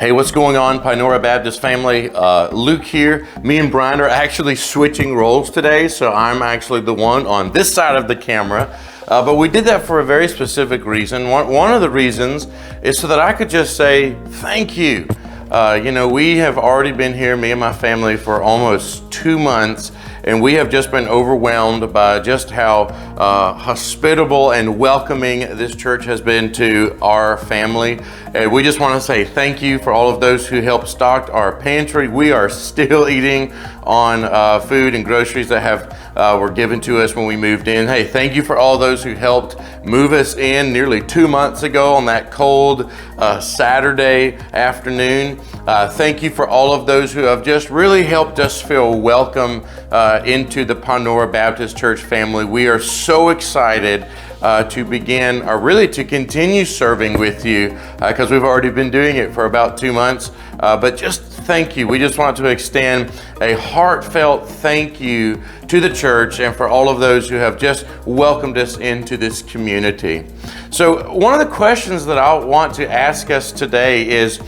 Hey, what's going on, Pinora Baptist family? Luke here. Me and Brian are actually switching roles today, so I'm actually the one on this side of the camera. But we did that for a very specific reason. One of the reasons is so that I could just say thank you. We have already been here, me and my family, for almost 2 months, and we have just been overwhelmed by just how hospitable and welcoming this church has been to our family. And we just want to say thank you for all of those who helped stock our pantry. We are still eating on food and groceries that were given to us when we moved in. Hey, thank you for all those who helped move us in nearly 2 months ago on that cold Saturday afternoon. Thank you for all of those who have just really helped us feel welcome into the Pinora Baptist Church family. We are so excited to begin, or really to continue serving with you, because we've already been doing it for about 2 months. But just thank you. We just want to extend a heartfelt thank you to the church and for all of those who have just welcomed us into this community. So one of the questions that I want to ask us today is,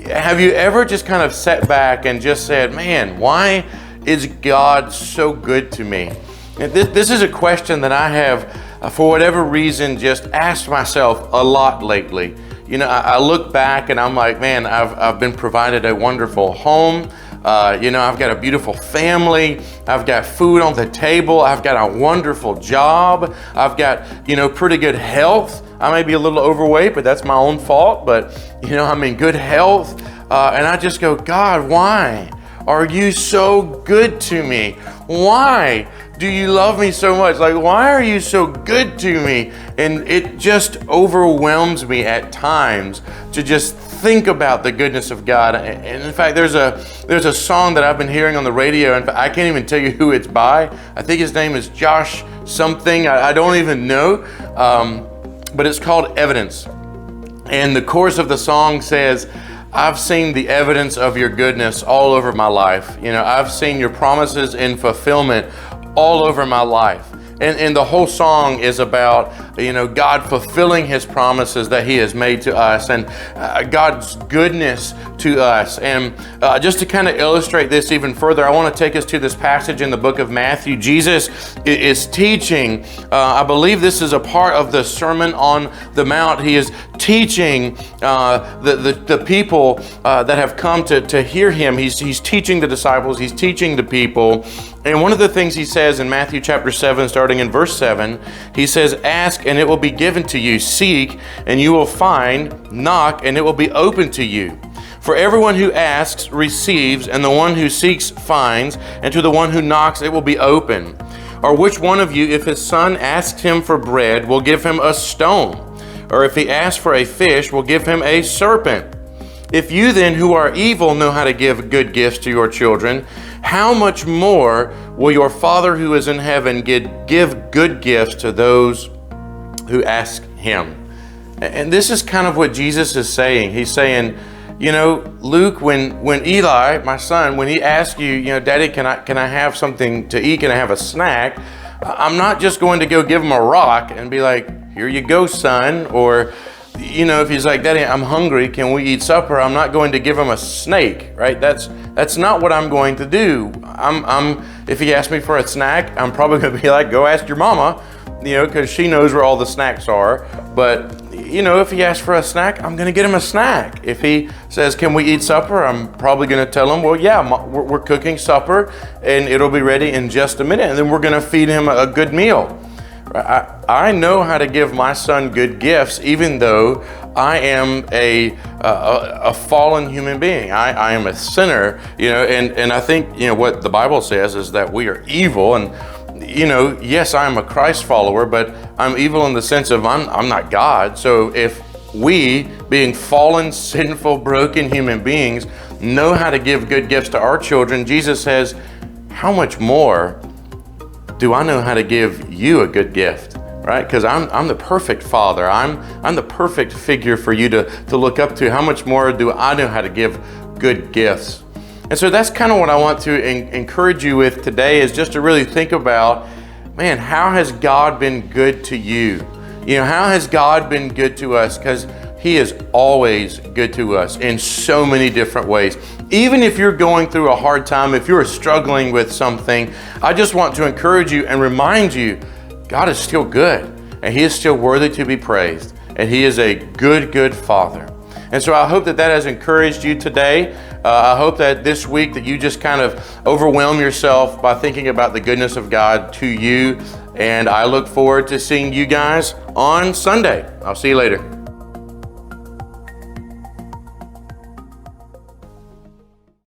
have you ever just kind of sat back and just said, man, why is God so good to me? This is a question that I have, for whatever reason, just asked myself a lot lately. I look back and I'm like, man, I've been provided a wonderful home. I've got a beautiful family. I've got food on the table. I've got a wonderful job. I've got, pretty good health. I may be a little overweight, but that's my own fault. But, I'm in good health. And I just go, God, why are you so good to me? Why do you love me so much? Like, why are you so good to me? And it just overwhelms me at times to just think about the goodness of God. And in fact, there's a song that I've been hearing on the radio, and I can't even tell you who it's by. I think his name is Josh something. I don't even know. But it's called Evidence. And the chorus of the song says, I've seen the evidence of your goodness all over my life. I've seen your promises in fulfillment all over my life. And the whole song is about, God fulfilling his promises that he has made to us, and God's goodness to us. And just to kind of illustrate this even further, I want to take us to this passage in the book of Matthew. Jesus is teaching, I believe this is a part of the Sermon on the Mount. He is teaching the people that have come to hear him. He's teaching the disciples, he's teaching the people. And one of the things he says in Matthew chapter 7, starting in verse 7, he says, ask and it will be given to you. Seek and you will find. Knock and it will be open to you. For everyone who asks receives, and the one who seeks finds, and to the one who knocks it will be open. Or which one of you, if his son asks him for bread, will give him a stone? Or if he asks for a fish, will give him a serpent? If you then, who are evil, know how to give good gifts to your children, how much more will your Father who is in heaven give good gifts to those who ask him? And this is kind of what Jesus is saying. He's saying, Luke, when Eli, my son, when he asks you, Daddy, can I have something to eat? Can I have a snack? I'm not just going to go give him a rock and be like, here you go, son. Or, if he's like, Daddy, I'm hungry, can we eat supper? I'm not going to give him a snake, right? That's not what I'm going to do. If he asks me for a snack, I'm probably going to be like, go ask your mama, because she knows where all the snacks are. But, if he asks for a snack, I'm going to get him a snack. If he says, can we eat supper? I'm probably going to tell him, well, yeah, we're cooking supper and it'll be ready in just a minute. And then we're going to feed him a good meal. I know how to give my son good gifts, even though I am a fallen human being. I am a sinner, and I think, what the Bible says is that we are evil. And, yes, I'm a Christ follower, but I'm evil in the sense of I'm not God. So if we, being fallen, sinful, broken human beings, know how to give good gifts to our children, Jesus says, how much more do I know how to give you a good gift, right? Because I'm the perfect father. I'm the perfect figure for you to look up to. How much more do I know how to give good gifts? And so that's kind of what I want to encourage you with today, is just to really think about, man, how has God been good to you? How has God been good to us? Because He is always good to us in so many different ways. Even if you're going through a hard time, if you're struggling with something, I just want to encourage you and remind you, God is still good and He is still worthy to be praised. And He is a good, good Father. And so I hope that has encouraged you today. I hope that this week that you just kind of overwhelm yourself by thinking about the goodness of God to you. And I look forward to seeing you guys on Sunday. I'll see you later.